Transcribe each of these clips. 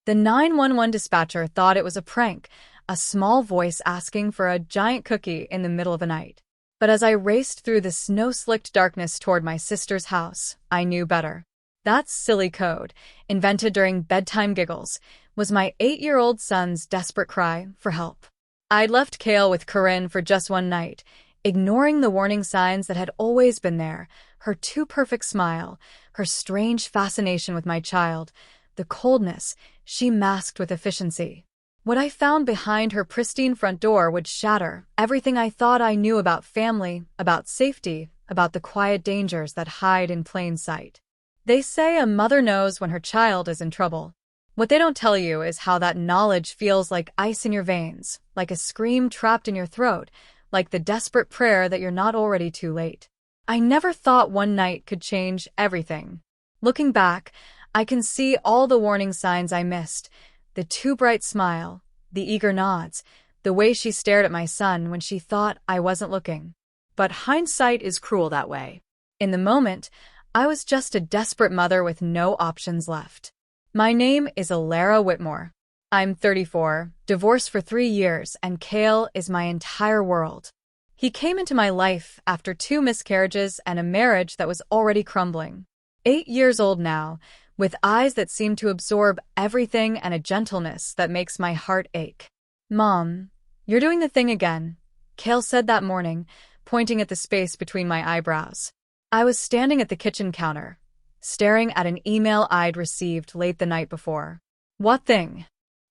The 911 dispatcher thought it was a prank, a small voice asking for a giant cookie in the middle of the night. But as I raced through the snow-slicked darkness toward my sister's house, I knew better. That silly code, invented during bedtime giggles, was my 8-year-old son's desperate cry for help. I'd left Kale with Corrine for just one night, ignoring the warning signs that had always been there, her too-perfect smile, her strange fascination with my child, the coldness she masked with efficiency. What I found behind her pristine front door would shatter everything I thought I knew about family, about safety, about the quiet dangers that hide in plain sight. They say a mother knows when her child is in trouble. What they don't tell you is how that knowledge feels like ice in your veins, like a scream trapped in your throat, like the desperate prayer that you're not already too late. I never thought one night could change everything. Looking back, I can see all the warning signs I missed, the too bright smile, the eager nods, the way she stared at my son when she thought I wasn't looking. But hindsight is cruel that way. In the moment, I was just a desperate mother with no options left. My name is Alara Whitmore. I'm 34, divorced for 3 years, and Kale is my entire world. He came into my life after 2 miscarriages and a marriage that was already crumbling. 8 years old now, with eyes that seem to absorb everything and a gentleness that makes my heart ache. "Mom, you're doing the thing again," Kale said that morning, pointing at the space between my eyebrows. I was standing at the kitchen counter, staring at an email I'd received late the night before. "What thing?"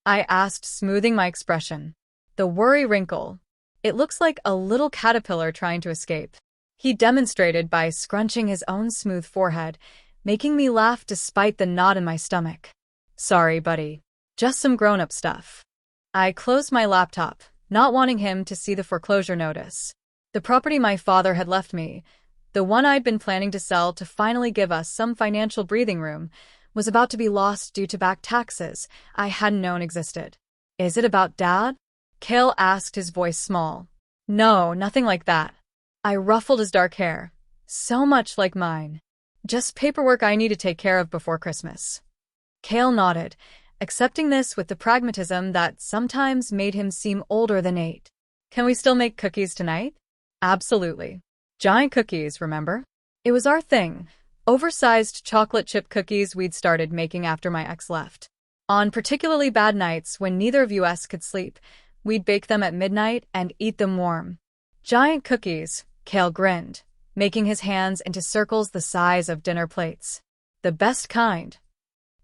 I asked, smoothing my expression. The worry wrinkle. It looks like a little caterpillar trying to escape. He demonstrated by scrunching his own smooth forehead, making me laugh despite the knot in my stomach. "Sorry, buddy. Just some grown-up stuff." I closed my laptop, not wanting him to see the foreclosure notice. The property my father had left me, the one I'd been planning to sell to finally give us some financial breathing room, was about to be lost due to back taxes I hadn't known existed. "Is it about Dad?" Kale asked, his voice small. "No, nothing like that." I ruffled his dark hair. "So much like mine. Just paperwork I need to take care of before Christmas." Kale nodded, accepting this with the pragmatism that sometimes made him seem older than 8. "Can we still make cookies tonight?" "Absolutely. Giant cookies, remember?" It was our thing. Oversized chocolate chip cookies we'd started making after my ex left. On particularly bad nights when neither of us could sleep, we'd bake them at midnight and eat them warm. "Giant cookies," Kale grinned, making his hands into circles the size of dinner plates. "The best kind."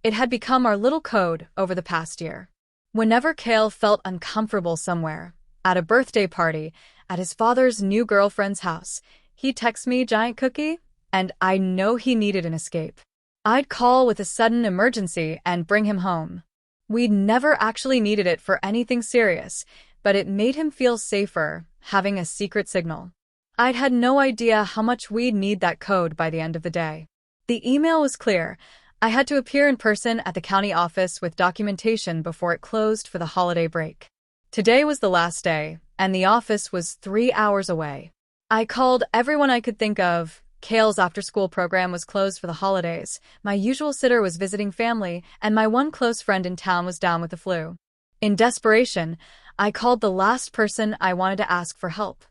It had become our little code over the past year. Whenever Kale felt uncomfortable somewhere, at a birthday party, at his father's new girlfriend's house, he'd text me "giant cookie," and I know he needed an escape. I'd call with a sudden emergency and bring him home. We'd never actually needed it for anything serious, but it made him feel safer, having a secret signal. I'd had no idea how much we'd need that code by the end of the day. The email was clear. I had to appear in person at the county office with documentation before it closed for the holiday break. Today was the last day, and the office was 3 hours away. I called everyone I could think of. Kale's after-school program was closed for the holidays, my usual sitter was visiting family, and my one close friend in town was down with the flu. In desperation, I called the last person I wanted to ask for help.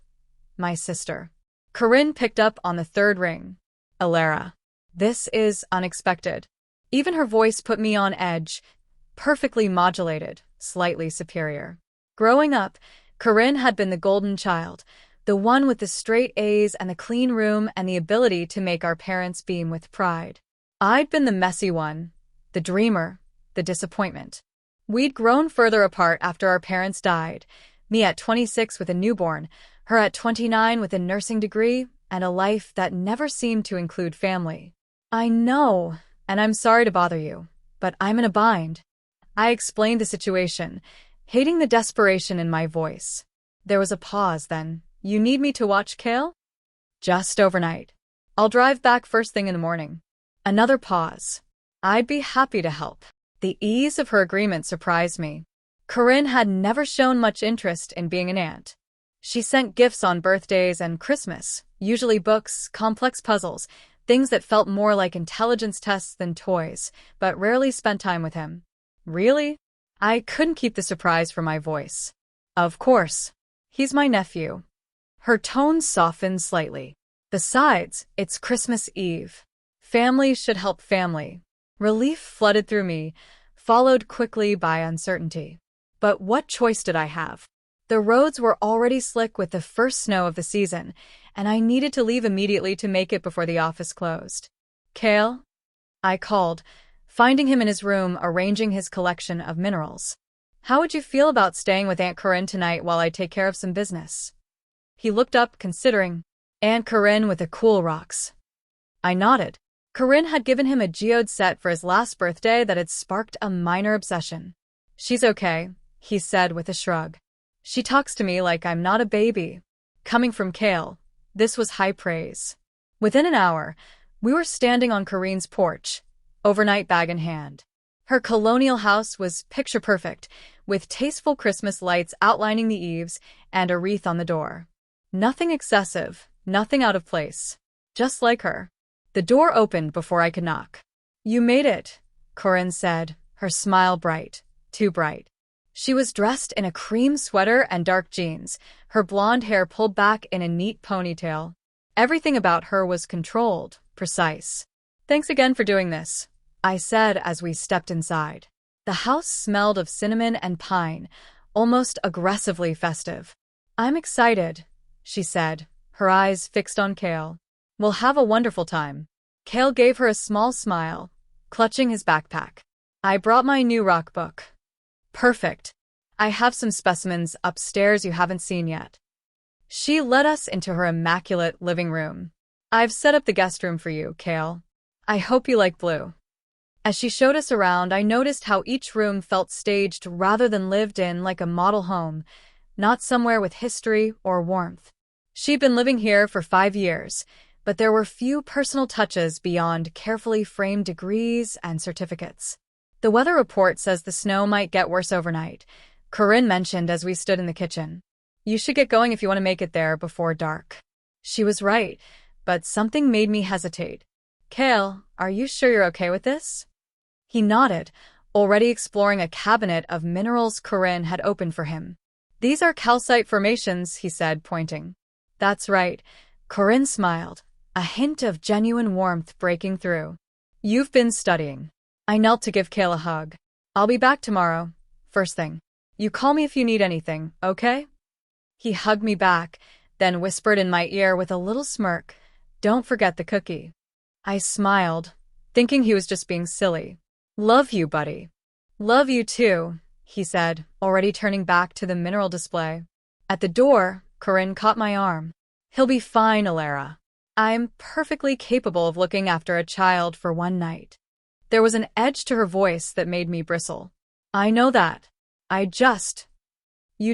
My sister. Corrine picked up on the 3rd ring. "Alara. This is unexpected." Even her voice put me on edge, perfectly modulated, slightly superior. Growing up, Corrine had been the golden child, the one with the straight A's and the clean room and the ability to make our parents beam with pride. I'd been the messy one, the dreamer, the disappointment. We'd grown further apart after our parents died, me at 26 with a newborn, her at 29 with a nursing degree, and a life that never seemed to include family. "I know, and I'm sorry to bother you, but I'm in a bind." I explained the situation, hating the desperation in my voice. There was a pause then. "You need me to watch Kale?" "Just overnight. I'll drive back first thing in the morning." Another pause. "I'd be happy to help." The ease of her agreement surprised me. Corrine had never shown much interest in being an aunt. She sent gifts on birthdays and Christmas, usually books, complex puzzles, things that felt more like intelligence tests than toys, but rarely spent time with him. Really? I couldn't keep the surprise from my voice. Of course. He's my nephew. Her tone softened slightly. Besides, it's Christmas Eve. Family should help family. Relief flooded through me, followed quickly by uncertainty. But what choice did I have? The roads were already slick with the first snow of the season, and I needed to leave immediately to make it before the office closed. Kale? I called, finding him in his room arranging his collection of minerals. How would you feel about staying with Aunt Corrine tonight while I take care of some business? He looked up, considering. Aunt Corrine with the cool rocks. I nodded. Corrine had given him a geode set for his last birthday that had sparked a minor obsession. She's okay, he said with a shrug. She talks to me like I'm not a baby. Coming from Kale, this was high praise. Within an hour, we were standing on Corrine's porch, overnight bag in hand. Her colonial house was picture-perfect, with tasteful Christmas lights outlining the eaves and a wreath on the door. Nothing excessive, nothing out of place. Just like her. The door opened before I could knock. You made it, Corrine said, her smile bright, too bright. She was dressed in a cream sweater and dark jeans, her blonde hair pulled back in a neat ponytail. Everything about her was controlled, precise. Thanks again for doing this, I said as we stepped inside. The house smelled of cinnamon and pine, almost aggressively festive. I'm excited, she said, her eyes fixed on Kale. We'll have a wonderful time. Kale gave her a small smile, clutching his backpack. I brought my new rock book. Perfect. I have some specimens upstairs you haven't seen yet. She led us into her immaculate living room. I've set up the guest room for you, Kale. I hope you like blue. As she showed us around, I noticed how each room felt staged rather than lived in, like a model home, not somewhere with history or warmth. She'd been living here for 5 years, but there were few personal touches beyond carefully framed degrees and certificates. The weather report says the snow might get worse overnight, Corrine mentioned as we stood in the kitchen. You should get going if you want to make it there before dark. She was right, but something made me hesitate. Kale, are you sure you're okay with this? He nodded, already exploring a cabinet of minerals Corrine had opened for him. These are calcite formations, he said, pointing. That's right. Corrine smiled, a hint of genuine warmth breaking through. You've been studying. I knelt to give Kale a hug. I'll be back tomorrow, first thing. You call me if you need anything, okay? He hugged me back, then whispered in my ear with a little smirk, Don't forget the cookie. I smiled, thinking he was just being silly. Love you, buddy. Love you too, he said, already turning back to the mineral display. At the door, Corrine caught my arm. He'll be fine, Alara. I'm perfectly capable of looking after a child for one night. There was an edge to her voice that made me bristle. I know that. You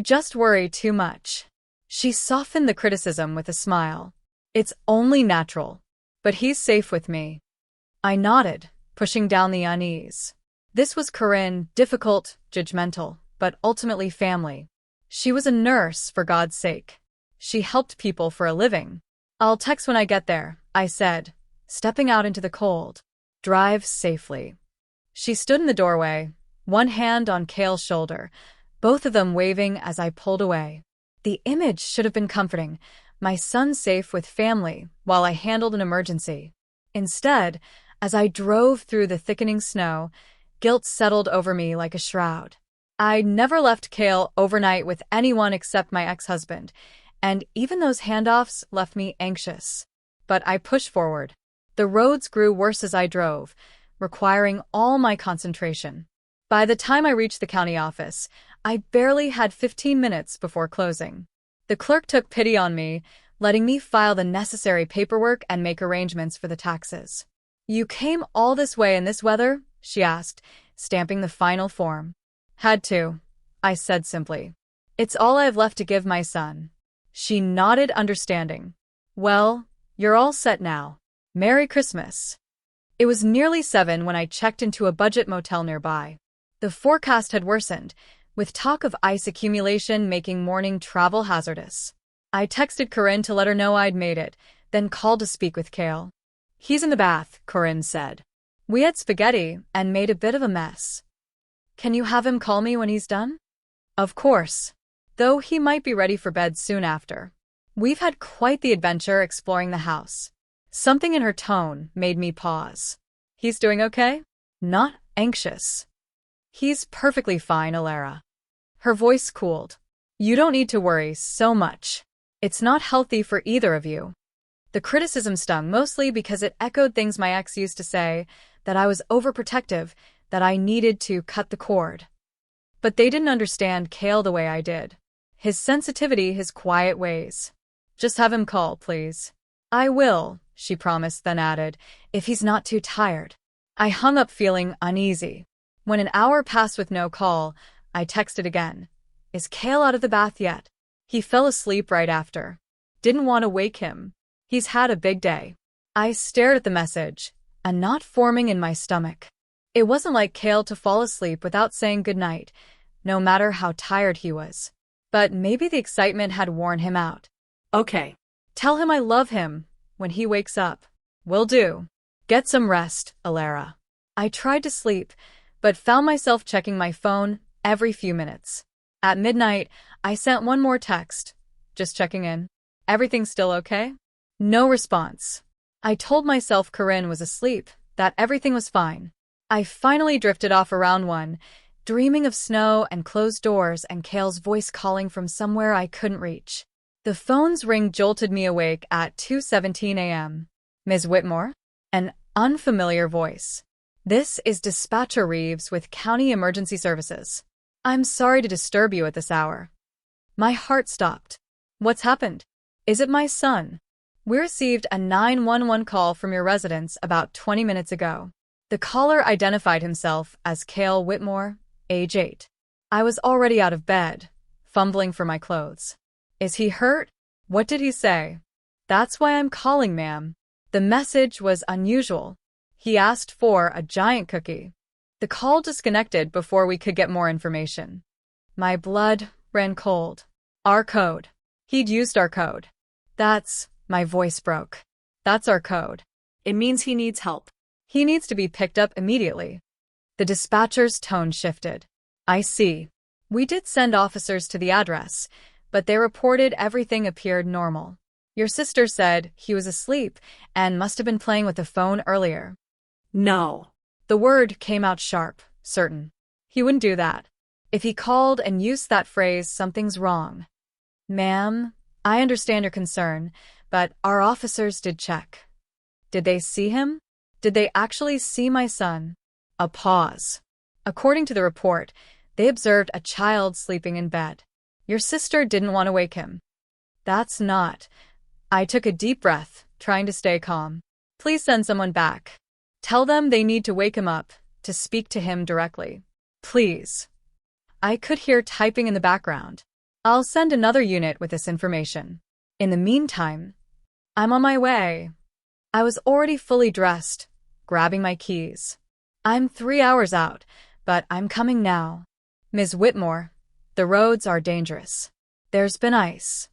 just worry too much. She softened the criticism with a smile. It's only natural. But he's safe with me. I nodded, pushing down the unease. This was Corrine, difficult, judgmental, but ultimately family. She was a nurse, for God's sake. She helped people for a living. I'll text when I get there, I said, stepping out into the cold. Drive safely. She stood in the doorway, one hand on Kale's shoulder, both of them waving as I pulled away. The image should have been comforting, my son safe with family while I handled an emergency. Instead, as I drove through the thickening snow, guilt settled over me like a shroud. I never left Kale overnight with anyone except my ex-husband, and even those handoffs left me anxious. But I pushed forward. The roads grew worse as I drove, requiring all my concentration. By the time I reached the county office, I barely had 15 minutes before closing. The clerk took pity on me, letting me file the necessary paperwork and make arrangements for the taxes. You came all this way in this weather? She asked, stamping the final form. Had to, I said simply. It's all I've left to give my son. She nodded understanding. Well, you're all set now. Merry Christmas. It was nearly 7 when I checked into a budget motel nearby. The forecast had worsened, with talk of ice accumulation making morning travel hazardous. I texted Corrine to let her know I'd made it, then called to speak with Kale. He's in the bath, Corrine said. We had spaghetti and made a bit of a mess. Can you have him call me when he's done? Of course. Though he might be ready for bed soon after. We've had quite the adventure exploring the house. Something in her tone made me pause. He's doing okay? Not anxious. He's perfectly fine, Alara. Her voice cooled. You don't need to worry so much. It's not healthy for either of you. The criticism stung mostly because it echoed things my ex used to say, that I was overprotective, that I needed to cut the cord. But they didn't understand Kale the way I did. His sensitivity, his quiet ways. Just have him call, please. I will, she promised, then added, if he's not too tired. I hung up feeling uneasy. When an hour passed with no call, I texted again. Is Kale out of the bath yet? He fell asleep right after. Didn't want to wake him. He's had a big day. I stared at the message, a knot forming in my stomach. It wasn't like Kale to fall asleep without saying goodnight, no matter how tired he was. But maybe the excitement had worn him out. Okay. Tell him I love him when he wakes up. Will do. Get some rest, Alara. I tried to sleep, but found myself checking my phone every few minutes. At midnight, I sent one more text. Just checking in. Everything still okay? No response. I told myself Corrine was asleep, that everything was fine. I finally drifted off around 1, dreaming of snow and closed doors and Kale's voice calling from somewhere I couldn't reach. The phone's ring jolted me awake at 2:17 a.m. Ms. Whitmore? An unfamiliar voice. This is Dispatcher Reeves with County Emergency Services. I'm sorry to disturb you at this hour. My heart stopped. What's happened? Is it my son? We received a 911 call from your residence about 20 minutes ago. The caller identified himself as Kael Whitmore, age 8. I was already out of bed, fumbling for my clothes. Is he hurt? What did he say? That's why I'm calling, ma'am. The message was unusual. He asked for a giant cookie. The call disconnected before we could get more information. My blood ran cold. Our code. He'd used our code. My voice broke. That's our code. It means he needs help. He needs to be picked up immediately. The dispatcher's tone shifted. I see. We did send officers to the address, but they reported everything appeared normal. Your sister said he was asleep and must have been playing with the phone earlier. No. The word came out sharp, certain. He wouldn't do that. If he called and used that phrase, something's wrong. Ma'am, I understand your concern, but our officers did check. Did they see him? Did they actually see my son? A pause. According to the report, they observed a child sleeping in bed. Your sister didn't want to wake him. That's not. I took a deep breath, trying to stay calm. Please send someone back. Tell them they need to wake him up, to speak to him directly. Please. I could hear typing in the background. I'll send another unit with this information. In the meantime, I'm on my way. I was already fully dressed, grabbing my keys. I'm 3 hours out, but I'm coming now. Ms. Whitmore, the roads are dangerous. There's been ice.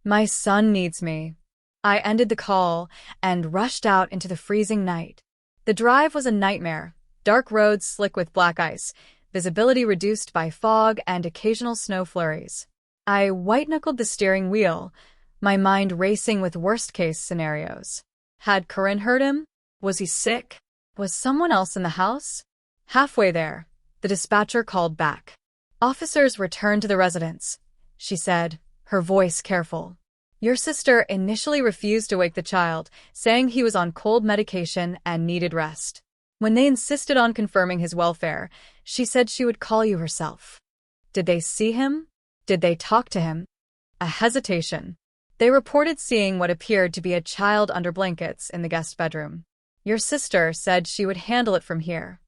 My son needs me. I ended the call and rushed out into the freezing night. The drive was a nightmare. Dark roads slick with black ice, visibility reduced by fog and occasional snow flurries. I white-knuckled the steering wheel, my mind racing with worst-case scenarios. Had Corrine heard him? Was he sick? Was someone else in the house? Halfway there, the dispatcher called back. Officers returned to the residence, she said, her voice careful. Your sister initially refused to wake the child, saying he was on cold medication and needed rest. When they insisted on confirming his welfare, she said she would call you herself. Did they see him? Did they talk to him? A hesitation. They reported seeing what appeared to be a child under blankets in the guest bedroom. Your sister said she would handle it from here.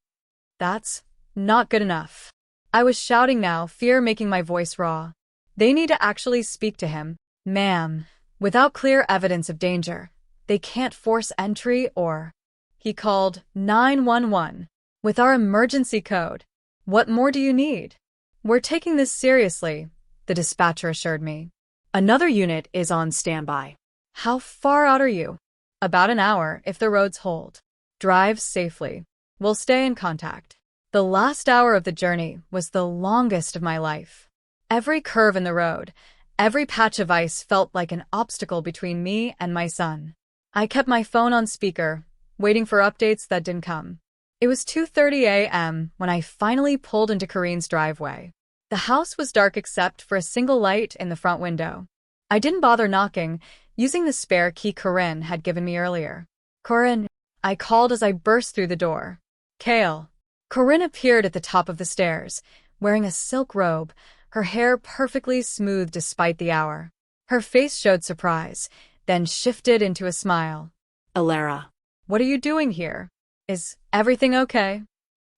That's not good enough. I was shouting now, fear making my voice raw. They need to actually speak to him. Ma'am, without clear evidence of danger, they can't force entry or... He called 911. With our emergency code. What more do you need? We're taking this seriously, the dispatcher assured me. Another unit is on standby. How far out are you? About an hour if the roads hold. Drive safely. We'll stay in contact. The last hour of the journey was the longest of my life. Every curve in the road, every patch of ice felt like an obstacle between me and my son. I kept my phone on speaker, waiting for updates that didn't come. It was 2:30 a.m. when I finally pulled into Corrine's driveway. The house was dark except for a single light in the front window. I didn't bother knocking, using the spare key Corrine had given me earlier. "Corrine," I called as I burst through the door. "Kale." Corrine appeared at the top of the stairs, wearing a silk robe, her hair perfectly smooth despite the hour. Her face showed surprise, then shifted into a smile. "Alara, "What are you doing here? Is everything okay?"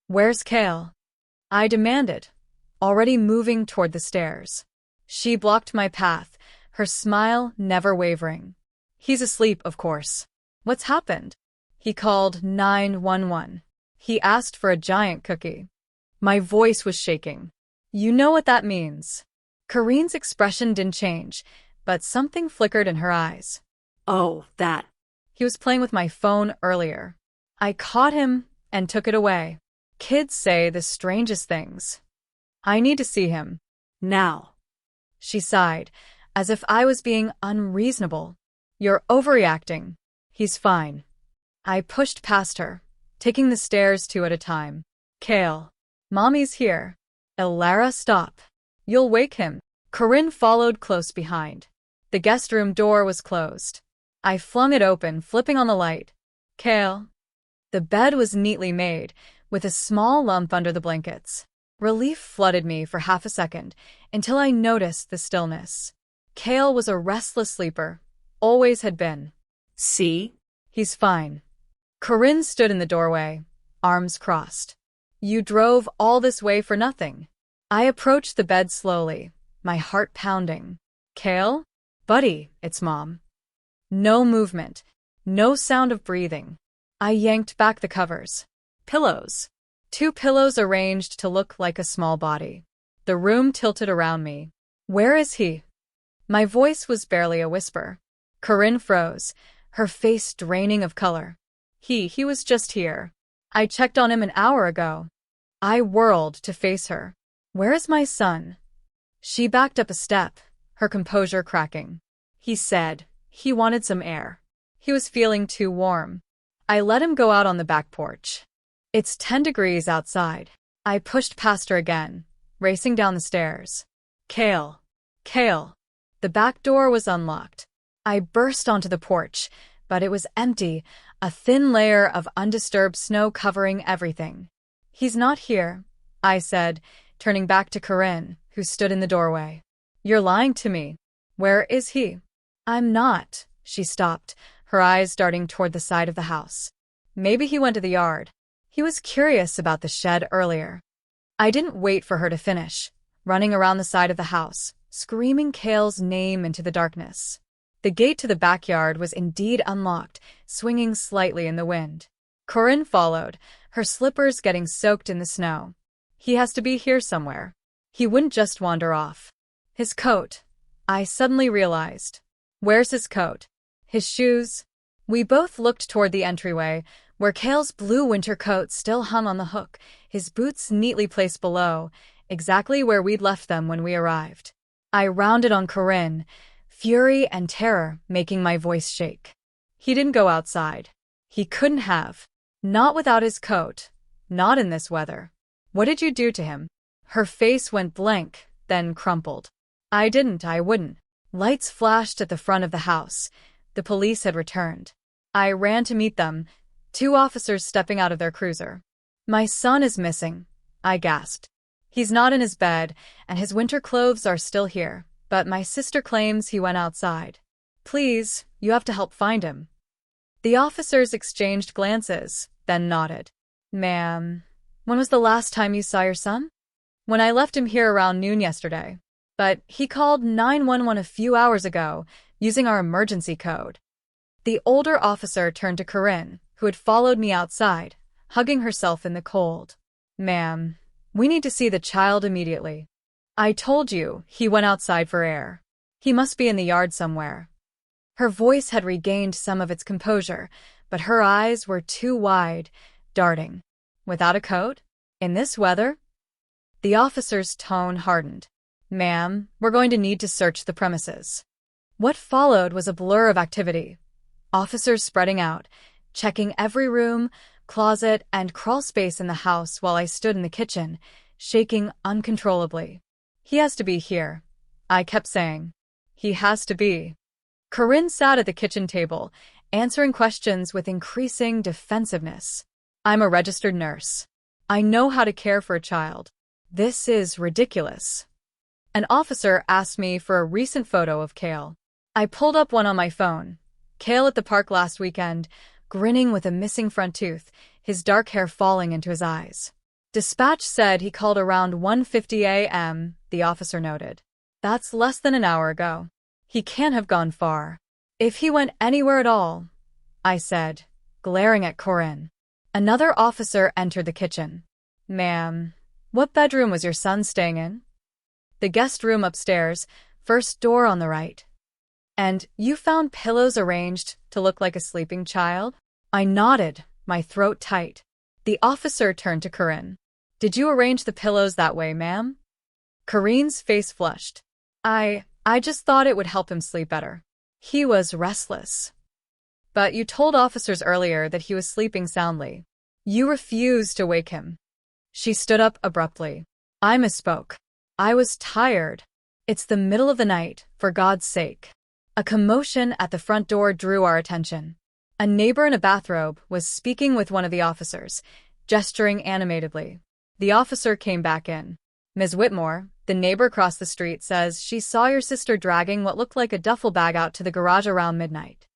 "Where's Kale?" I demanded, already moving toward the stairs. She blocked my path, her smile never wavering. "He's asleep, of course." "What's happened?" "He called 911. He asked for a giant cookie." My voice was shaking. "You know what that means." Corrine's expression didn't change, but something flickered in her eyes. "Oh, that." "He was playing with my phone earlier. I caught him and took it away." Kids say the strangest things. "I need to see him." "Now." She sighed, as if I was being unreasonable. "You're overreacting. He's fine." I pushed past her, taking the stairs two at a time. "Kale, Mommy's here." "Alara, stop. You'll wake him." Corrine followed close behind. The guest room door was closed. I flung it open, flipping on the light. "Kale." The bed was neatly made, with a small lump under the blankets. Relief flooded me for half a second, until I noticed the stillness. Kale was a restless sleeper, always had been. "See?" "He's fine." Corrine stood in the doorway, arms crossed. "You drove all this way for nothing." I approached the bed slowly, my heart pounding. "Kale? Buddy, it's Mom." No movement, no sound of breathing. I yanked back the covers. Pillows. 2 pillows arranged to look like a small body. The room tilted around me. "Where is he?" My voice was barely a whisper. Corrine froze, her face draining of color. He was just here. I checked on him an hour ago." I whirled to face her. "Where is my son?" She backed up a step, her composure cracking. "He said he wanted some air. He was feeling too warm. I let him go out on the back porch. It's 10 degrees outside." I pushed past her again, racing down the stairs. "Kale. Kale." The back door was unlocked. I burst onto the porch, but it was empty, a thin layer of undisturbed snow covering everything. "He's not here," I said, turning back to Corrine, who stood in the doorway. "You're lying to me. Where is he?" "I'm not." She stopped, her eyes darting toward the side of the house. "Maybe he went to the yard. He was curious about the shed earlier." I didn't wait for her to finish, running around the side of the house, screaming Kale's name into the darkness. The gate to the backyard was indeed unlocked, swinging slightly in the wind. Corrine followed, her slippers getting soaked in the snow. "He has to be here somewhere. He wouldn't just wander off." "His coat." I suddenly realized. "Where's his coat?" "His shoes." We both looked toward the entryway, where Kale's blue winter coat still hung on the hook, his boots neatly placed below, exactly where we'd left them when we arrived. I rounded on Corrine, fury and terror making my voice shake. "He didn't go outside. He couldn't have. Not without his coat. Not in this weather." "What did you do to him?" Her face went blank, then crumpled. I wouldn't." Lights flashed at the front of the house. The police had returned. I ran to meet them, 2 officers stepping out of their cruiser. "My son is missing," I gasped. "He's not in his bed, and his winter clothes are still here, but my sister claims he went outside. Please, you have to help find him." The officers exchanged glances, then nodded. "Ma'am, when was the last time you saw your son?" "When I left him here around noon yesterday. But he called 911 a few hours ago, using our emergency code." The older officer turned to Corrine, who had followed me outside, hugging herself in the cold. "Ma'am, we need to see the child immediately. I told you he went outside for air. He must be in the yard somewhere." Her voice had regained some of its composure, but her eyes were too wide, darting. "Without a coat?" In this weather? The officer's tone hardened. Ma'am, we're going to need to search the premises. What followed was a blur of activity. Officers spreading out, checking every room, closet, and crawl space in the house while I stood in the kitchen, shaking uncontrollably. He has to be here, I kept saying. He has to be. Corrine sat at the kitchen table, answering questions with increasing defensiveness. I'm a registered nurse. I know how to care for a child. This is ridiculous. An officer asked me for a recent photo of Kale. I pulled up one on my phone. Kale at the park last weekend, grinning with a missing front tooth, his dark hair falling into his eyes. Dispatch said he called around 1:50 a.m., the officer noted. That's less than an hour ago. He can't have gone far. If he went anywhere at all, I said, glaring at Corrine. Another officer entered the kitchen. Ma'am, what bedroom was your son staying in? The guest room upstairs, first door on the right. And you found pillows arranged to look like a sleeping child? I nodded, my throat tight. The officer turned to Corrine. Did you arrange the pillows that way, ma'am? Corrine's face flushed. I just thought it would help him sleep better. He was restless. But you told officers earlier that he was sleeping soundly. You refused to wake him. She stood up abruptly. I misspoke. I was tired. It's the middle of the night, for God's sake. A commotion at the front door drew our attention. A neighbor in a bathrobe was speaking with one of the officers, gesturing animatedly. The officer came back in. Ms. Whitmore, the neighbor across the street, says she saw your sister dragging what looked like a duffel bag out to the garage around midnight.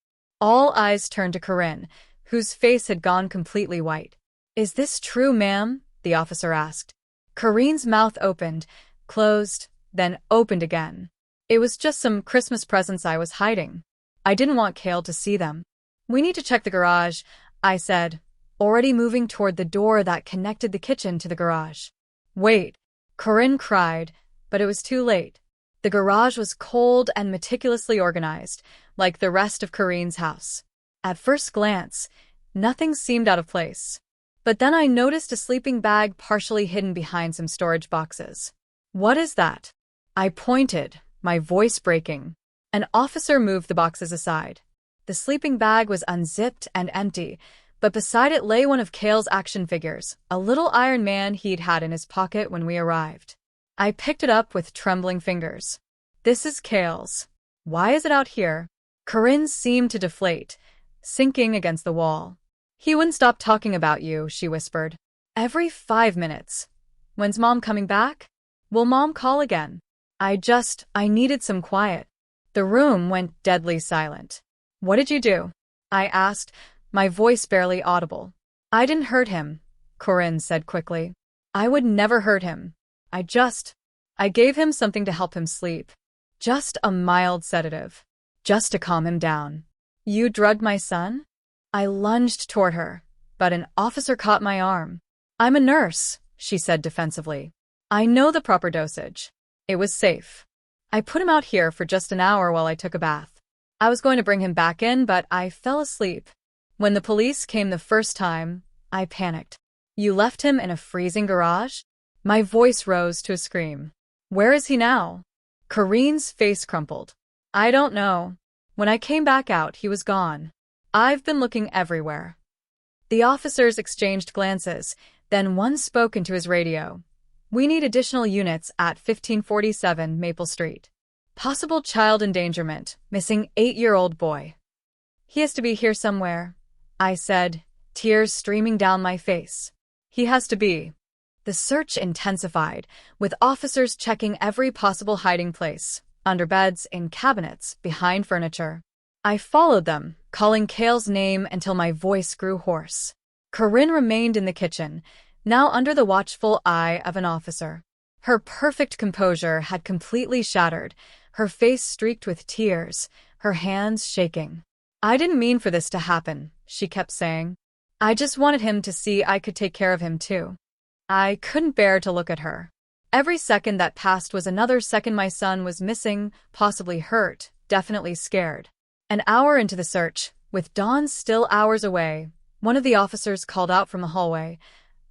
All eyes turned to Corrine, whose face had gone completely white. Is this true, ma'am? The officer asked. Corrine's mouth opened, closed, then opened again. It was just some Christmas presents I was hiding. I didn't want Kale to see them. We need to check the garage, I said, already moving toward the door that connected the kitchen to the garage. Wait, Corrine cried, but it was too late. The garage was cold and meticulously organized, like the rest of Corrine's house. At first glance, nothing seemed out of place. But then I noticed a sleeping bag partially hidden behind some storage boxes. What is that? I pointed, my voice breaking. An officer moved the boxes aside. The sleeping bag was unzipped and empty, but beside it lay one of Kale's action figures, a little Iron Man he'd had in his pocket when we arrived. I picked it up with trembling fingers. This is Kale's. Why is it out here? Corrine seemed to deflate, sinking against the wall. He wouldn't stop talking about you, she whispered. Every 5 minutes. When's Mom coming back? Will Mom call again? I needed some quiet. The room went deadly silent. What did you do? I asked, my voice barely audible. I didn't hurt him, Corrine said quickly. I would never hurt him. I gave him something to help him sleep. Just a mild sedative. Just to calm him down. You drugged my son? I lunged toward her, but an officer caught my arm. I'm a nurse, she said defensively. I know the proper dosage. It was safe. I put him out here for just an hour while I took a bath. I was going to bring him back in, but I fell asleep. When the police came the first time, I panicked. You left him in a freezing garage? My voice rose to a scream. Where is he now? Corrine's face crumpled. I don't know. When I came back out, he was gone. I've been looking everywhere. The officers exchanged glances, then one spoke into his radio. We need additional units at 1547 Maple Street. Possible child endangerment, missing 8-year-old boy. He has to be here somewhere, I said, tears streaming down my face. He has to be. The search intensified, with officers checking every possible hiding place, under beds, in cabinets, behind furniture. I followed them, calling Kale's name until my voice grew hoarse. Corrine remained in the kitchen, now under the watchful eye of an officer. Her perfect composure had completely shattered, her face streaked with tears, her hands shaking. I didn't mean for this to happen, she kept saying. I just wanted him to see I could take care of him too. I couldn't bear to look at her. Every second that passed was another second my son was missing, possibly hurt, definitely scared. An hour into the search, with dawn still hours away, one of the officers called out from the hallway.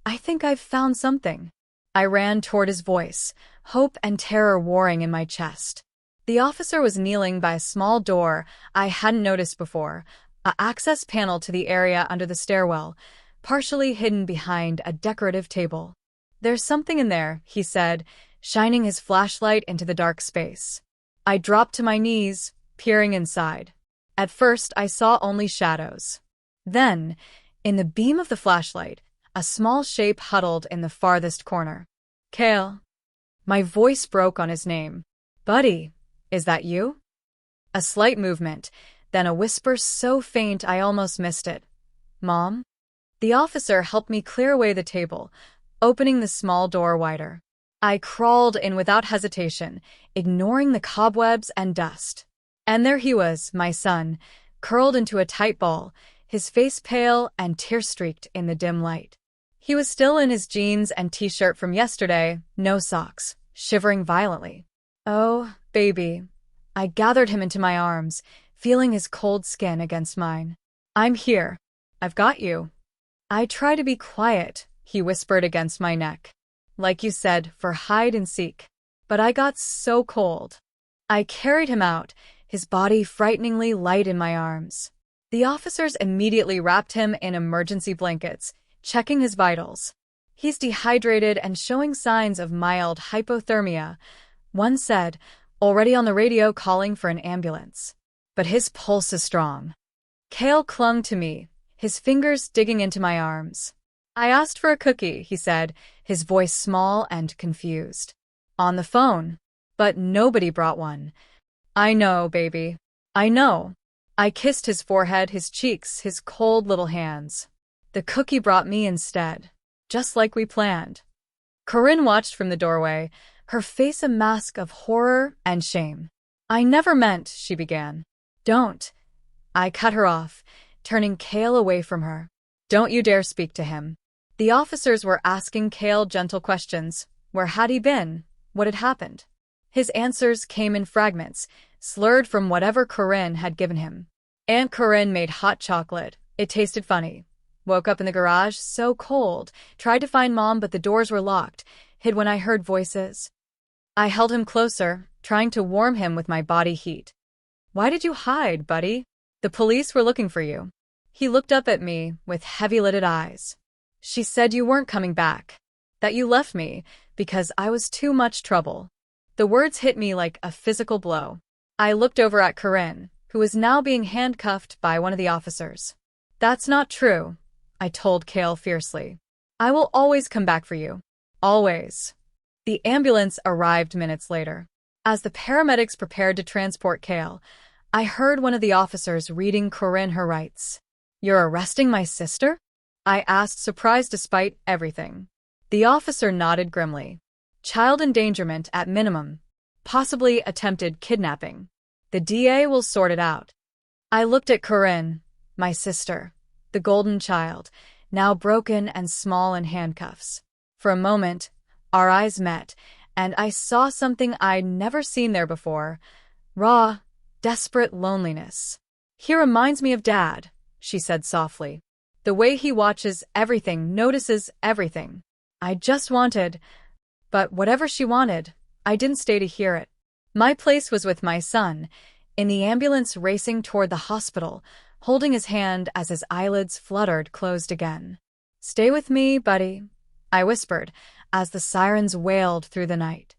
I think I've found something. I ran toward his voice, hope and terror warring in my chest. The officer was kneeling by a small door I hadn't noticed before, an access panel to the area under the stairwell, partially hidden behind a decorative table. "There's something in there," he said, shining his flashlight into the dark space. I dropped to my knees, peering inside. At first, I saw only shadows. Then, in the beam of the flashlight, a small shape huddled in the farthest corner. "Kale." My voice broke on his name. "Buddy, is that you?" A slight movement, then a whisper so faint I almost missed it. "Mom?" The officer helped me clear away the table, opening the small door wider. I crawled in without hesitation, ignoring the cobwebs and dust. And there he was, my son, curled into a tight ball, his face pale and tear-streaked in the dim light. He was still in his jeans and t-shirt from yesterday, no socks, shivering violently. "Oh, baby." I gathered him into my arms, feeling his cold skin against mine. "I'm here. I've got you." I try to be quiet, he whispered against my neck. "Like you said, for hide and seek." But I got so cold. I carried him out, his body frighteningly light in my arms. The officers immediately wrapped him in emergency blankets, checking his vitals. "He's dehydrated and showing signs of mild hypothermia," one said, already on the radio calling for an ambulance. "But his pulse is strong." Kale clung to me, his fingers digging into my arms. "I asked for a cookie," he said, his voice small and confused. "On the phone. But nobody brought one." "I know, baby. I know." I kissed his forehead, his cheeks, his cold little hands. "The cookie brought me instead. Just like we planned." Corrine watched from the doorway, her face a mask of horror and shame. "I never meant," she began. "Don't." I cut her off, turning Kale away from her. "Don't you dare speak to him." The officers were asking Kale gentle questions. Where had he been? What had happened? His answers came in fragments, slurred from whatever Corrine had given him. "Aunt Corrine made hot chocolate. It tasted funny. Woke up in the garage, so cold. Tried to find Mom, but the doors were locked. Hid when I heard voices." I held him closer, trying to warm him with my body heat. "Why did you hide, buddy? The police were looking for you." He looked up at me with heavy-lidded eyes. "She said you weren't coming back. That you left me because I was too much trouble." The words hit me like a physical blow. I looked over at Corrine, who was now being handcuffed by one of the officers. "That's not true," I told Kale fiercely. "I will always come back for you. Always." The ambulance arrived minutes later. As the paramedics prepared to transport Kale, I heard one of the officers reading Corrine her rights. "You're arresting my sister?" I asked, surprised despite everything. The officer nodded grimly. "Child endangerment at minimum. Possibly attempted kidnapping. The DA will sort it out." I looked at Corrine, my sister, the golden child, now broken and small in handcuffs. For a moment, our eyes met, and I saw something I'd never seen there before. Raw, desperate loneliness. "He reminds me of Dad," she said softly. "The way he watches everything, notices everything. I just wanted—" But whatever she wanted, I didn't stay to hear it. My place was with my son, in the ambulance racing toward the hospital, holding his hand as his eyelids fluttered closed again. "Stay with me, buddy," I whispered, as the sirens wailed through the night.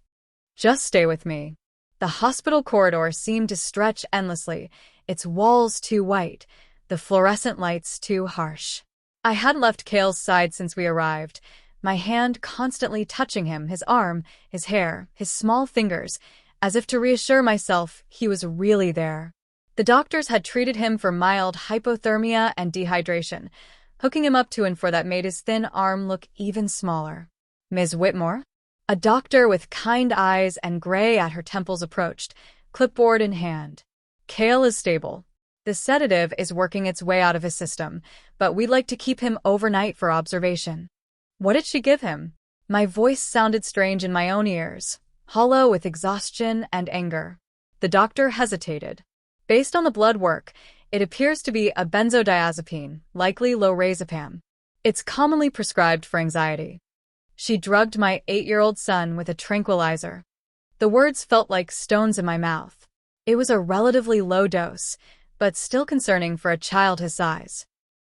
"Just stay with me." The hospital corridor seemed to stretch endlessly, its walls too white, the fluorescent lights too harsh. I hadn't left Kale's side since we arrived, my hand constantly touching him, his arm, his hair, his small fingers, as if to reassure myself he was really there. The doctors had treated him for mild hypothermia and dehydration, hooking him up to Infor that made his thin arm look even smaller. "Ms. Whitmore?" A doctor with kind eyes and gray at her temples approached, clipboard in hand. "Kale is stable. The sedative is working its way out of his system, but we'd like to keep him overnight for observation." "What did she give him?" My voice sounded strange in my own ears, hollow with exhaustion and anger. The doctor hesitated. "Based on the blood work, it appears to be a benzodiazepine, likely lorazepam." It's commonly prescribed for anxiety. She drugged my 8-year-old son with a tranquilizer. The words felt like stones in my mouth. It was a relatively low dose, but still concerning for a child his size.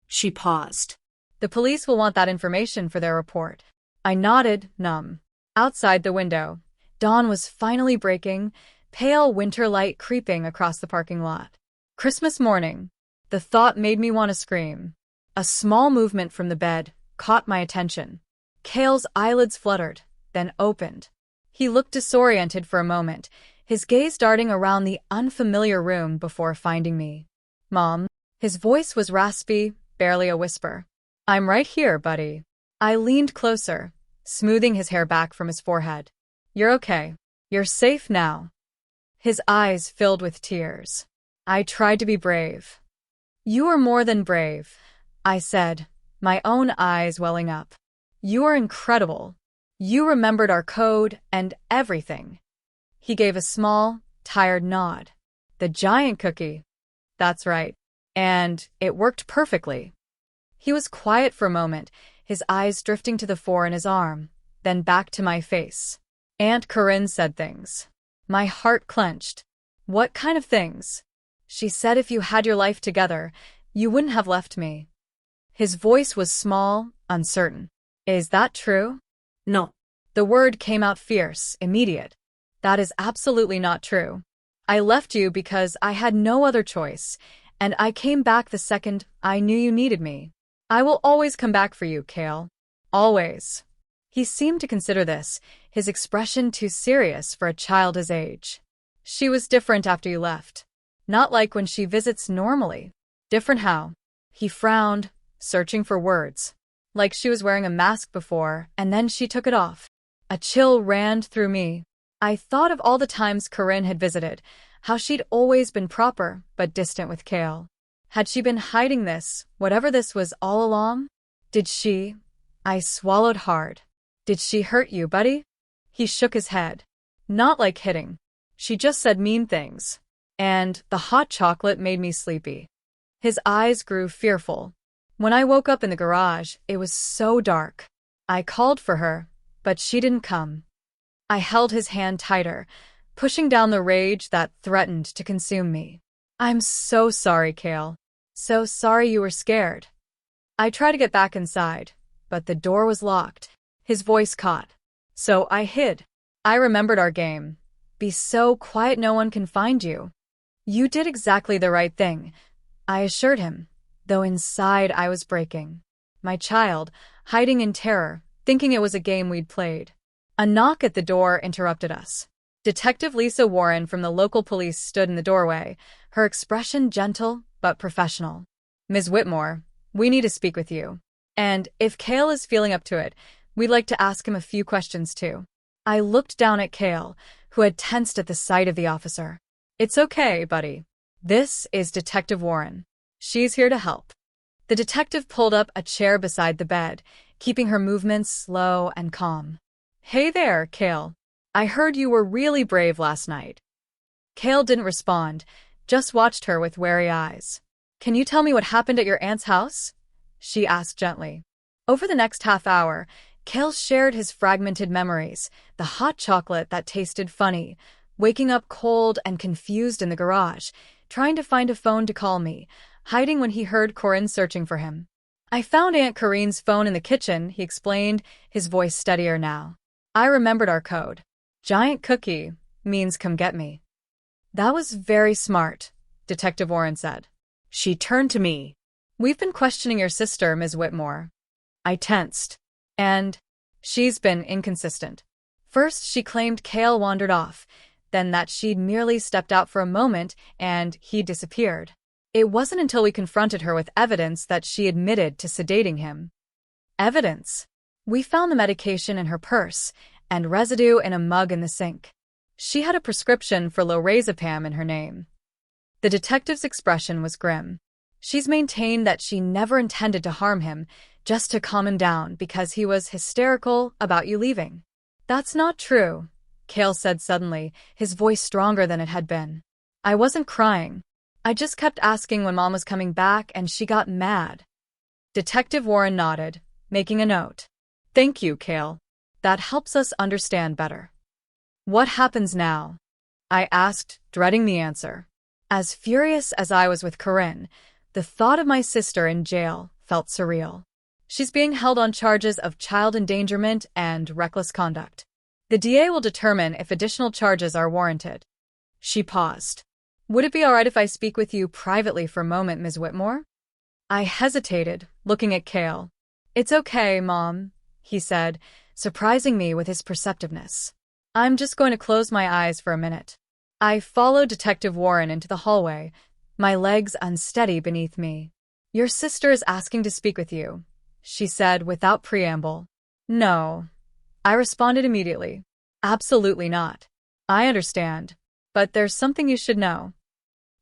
She paused. The police will want that information for their report. I nodded, numb. Outside the window, dawn was finally breaking, pale winter light creeping across the parking lot. Christmas morning. The thought made me want to scream. A small movement from the bed caught my attention. Kale's eyelids fluttered, then opened. He looked disoriented for a moment, his gaze darting around the unfamiliar room before finding me. Mom. His voice was raspy, barely a whisper. I'm right here, buddy. I leaned closer, smoothing his hair back from his forehead. You're okay. You're safe now. His eyes filled with tears. I tried to be brave. You are more than brave, I said, my own eyes welling up. You are incredible. You remembered our code and everything. He gave a small, tired nod. The giant cookie. That's right. And it worked perfectly. He was quiet for a moment, his eyes drifting to the fore in his arm, then back to my face. Aunt Corrine said things. My heart clenched. What kind of things? She said if you had your life together, you wouldn't have left me. His voice was small, uncertain. Is that true? No. The word came out fierce, immediate. That is absolutely not true. I left you because I had no other choice, and I came back the second I knew you needed me. I will always come back for you, Kale. Always. He seemed to consider this, his expression too serious for a child his age. She was different after you left. Not like when she visits normally. Different how? He frowned, searching for words. Like she was wearing a mask before, and then she took it off. A chill ran through me. I thought of all the times Corrine had visited, how she'd always been proper but distant with Kale. Had she been hiding this, whatever this was all along? Did she? I swallowed hard. Did she hurt you, buddy? He shook his head. Not like hitting. She just said mean things. And the hot chocolate made me sleepy. His eyes grew fearful. When I woke up in the garage, it was so dark. I called for her, but she didn't come. I held his hand tighter, pushing down the rage that threatened to consume me. I'm so sorry, Kale. So sorry you were scared. I tried to get back inside, but the door was locked. His voice caught. So I hid. I remembered our game. Be so quiet no one can find you. You did exactly the right thing, I assured him, though inside I was breaking. My child, hiding in terror, thinking it was a game we'd played. A knock at the door interrupted us. Detective Lisa Warren from the local police stood in the doorway, her expression gentle but professional. Ms. Whitmore, we need to speak with you. And if Kale is feeling up to it, we'd like to ask him a few questions too. I looked down at Kale, who had tensed at the sight of the officer. It's okay, buddy. This is Detective Warren. She's here to help. The detective pulled up a chair beside the bed, keeping her movements slow and calm. Hey there, Kale. I heard you were really brave last night. Kale didn't respond, just watched her with wary eyes. Can you tell me what happened at your aunt's house? She asked gently. Over the next half hour, Kale shared his fragmented memories, the hot chocolate that tasted funny, waking up cold and confused in the garage, trying to find a phone to call me, hiding when he heard Corrine searching for him. I found Aunt Corrine's phone in the kitchen, he explained, his voice steadier now. I remembered our code. Giant cookie means come get me. That was very smart, Detective Warren said. She turned to me. We've been questioning your sister, Ms. Whitmore. I tensed. And she's been inconsistent. First, she claimed Kale wandered off, then that she'd merely stepped out for a moment and he disappeared. It wasn't until we confronted her with evidence that she admitted to sedating him. Evidence. We found the medication in her purse and residue in a mug in the sink. She had a prescription for lorazepam in her name. The detective's expression was grim. She's maintained that she never intended to harm him, just to calm him down because he was hysterical about you leaving. That's not true, Kale said suddenly, his voice stronger than it had been. I wasn't crying. I just kept asking when Mom was coming back and she got mad. Detective Warren nodded, making a note. Thank you, Kale. That helps us understand better. What happens now? I asked, dreading the answer. As furious as I was with Corrine, the thought of my sister in jail felt surreal. She's being held on charges of child endangerment and reckless conduct. The DA will determine if additional charges are warranted. She paused. Would it be all right if I speak with you privately for a moment, Ms. Whitmore? I hesitated, looking at Kale. It's okay, Mom, he said, surprising me with his perceptiveness. I'm just going to close my eyes for a minute. I followed Detective Warren into the hallway, my legs unsteady beneath me. Your sister is asking to speak with you, she said without preamble. No. I responded immediately. Absolutely not. I understand, but there's something you should know.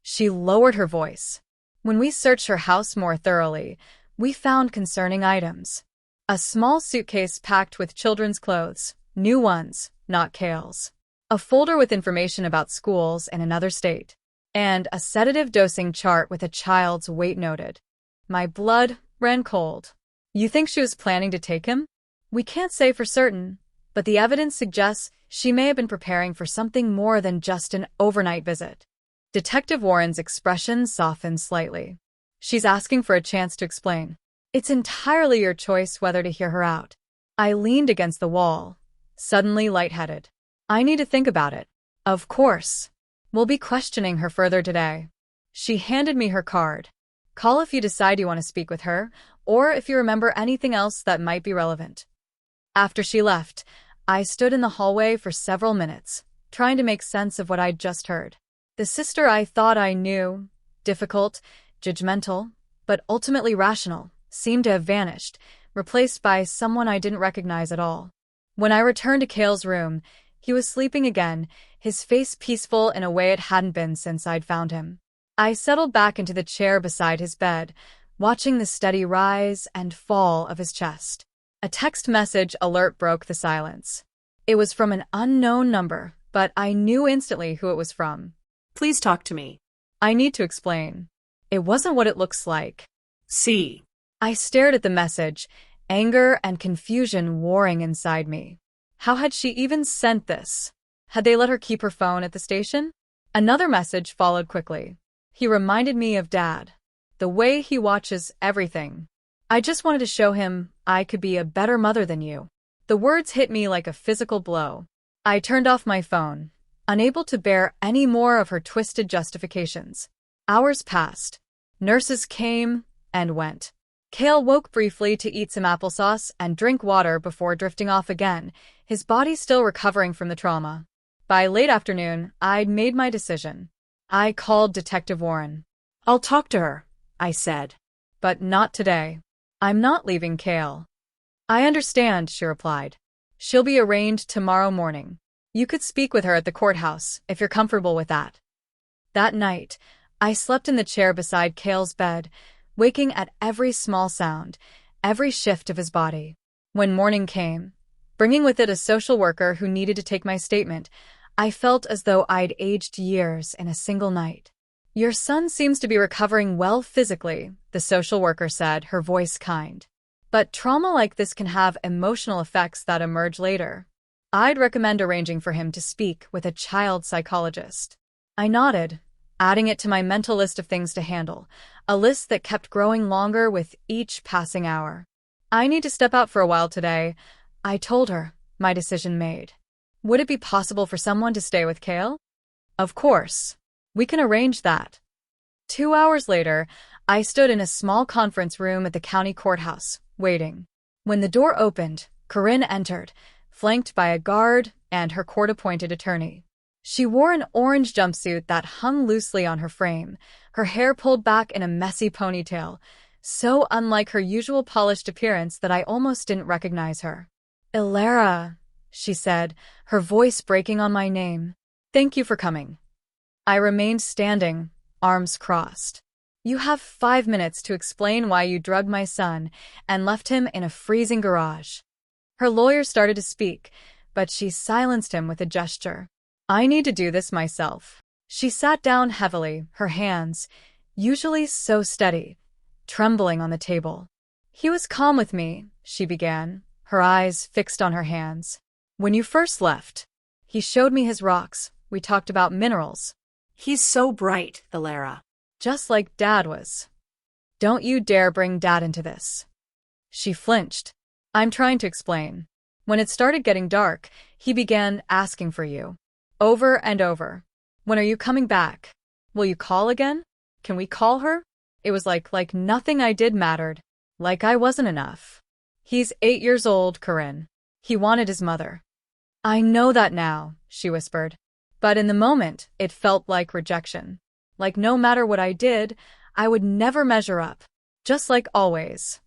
She lowered her voice. When we searched her house more thoroughly, we found concerning items. A small suitcase packed with children's clothes, new ones, not Kale's. A folder with information about schools in another state. And a sedative dosing chart with a child's weight noted. My blood ran cold. You think she was planning to take him? We can't say for certain, but the evidence suggests she may have been preparing for something more than just an overnight visit. Detective Warren's expression softened slightly. She's asking for a chance to explain. It's entirely your choice whether to hear her out. I leaned against the wall, suddenly lightheaded. I need to think about it. Of course. We'll be questioning her further today. She handed me her card. Call if you decide you want to speak with her, or if you remember anything else that might be relevant. After she left, I stood in the hallway for several minutes, trying to make sense of what I'd just heard. The sister I thought I knew, difficult, judgmental, but ultimately rational, seemed to have vanished, replaced by someone I didn't recognize at all. When I returned to Kale's room, he was sleeping again, his face peaceful in a way it hadn't been since I'd found him. I settled back into the chair beside his bed, watching the steady rise and fall of his chest. A text message alert broke the silence. It was from an unknown number, but I knew instantly who it was from. Please talk to me. I need to explain. It wasn't what it looks like. See. I stared at the message, anger and confusion warring inside me. How had she even sent this? Had they let her keep her phone at the station? Another message followed quickly. He reminded me of Dad. The way he watches everything. I just wanted to show him I could be a better mother than you. The words hit me like a physical blow. I turned off my phone, unable to bear any more of her twisted justifications. Hours passed. Nurses came and went. Kale woke briefly to eat some applesauce and drink water before drifting off again, his body still recovering from the trauma. By late afternoon, I'd made my decision. I called Detective Warren. I'll talk to her, I said. But not today. I'm not leaving Kale. I understand, she replied. She'll be arraigned tomorrow morning. You could speak with her at the courthouse, if you're comfortable with that. That night, I slept in the chair beside Kale's bed, waking at every small sound, every shift of his body. When morning came, bringing with it a social worker who needed to take my statement, I felt as though I'd aged years in a single night. Your son seems to be recovering well physically, the social worker said, her voice kind. But trauma like this can have emotional effects that emerge later. I'd recommend arranging for him to speak with a child psychologist. I nodded, adding it to my mental list of things to handle, a list that kept growing longer with each passing hour. I need to step out for a while today, I told her, my decision made. Would it be possible for someone to stay with Kale? Of course. We can arrange that. 2 hours later, I stood in a small conference room at the county courthouse, waiting. When the door opened, Corrine entered, flanked by a guard and her court-appointed attorney. She wore an orange jumpsuit that hung loosely on her frame, her hair pulled back in a messy ponytail, so unlike her usual polished appearance that I almost didn't recognize her. Ilara, she said, her voice breaking on my name. Thank you for coming. I remained standing, arms crossed. You have 5 minutes to explain why you drugged my son and left him in a freezing garage. Her lawyer started to speak, but she silenced him with a gesture. I need to do this myself. She sat down heavily, her hands, usually so steady, trembling on the table. He was calm with me, she began, her eyes fixed on her hands. When you first left, he showed me his rocks. We talked about minerals. He's so bright, Valera. Just like Dad was. Don't you dare bring Dad into this. She flinched. I'm trying to explain. When it started getting dark, he began asking for you. Over and over. When are you coming back? Will you call again? Can we call her? It was like nothing I did mattered. Like I wasn't enough. He's 8 years old, Corrine. He wanted his mother. I know that now, she whispered. But in the moment, it felt like rejection. Like no matter what I did, I would never measure up. Just like always.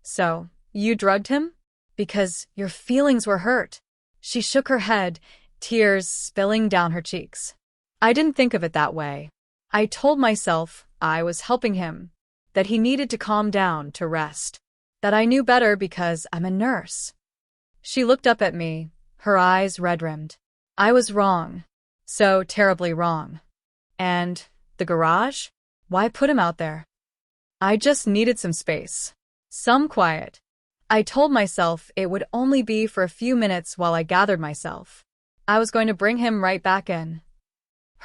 So, you drugged him? Because your feelings were hurt. She shook her head, tears spilling down her cheeks. I didn't think of it that way. I told myself I was helping him, that he needed to calm down, to rest, that I knew better because I'm a nurse. She looked up at me, her eyes red-rimmed. I was wrong. So terribly wrong. And the garage? Why put him out there? I just needed some space. Some quiet. I told myself it would only be for a few minutes while I gathered myself. I was going to bring him right back in.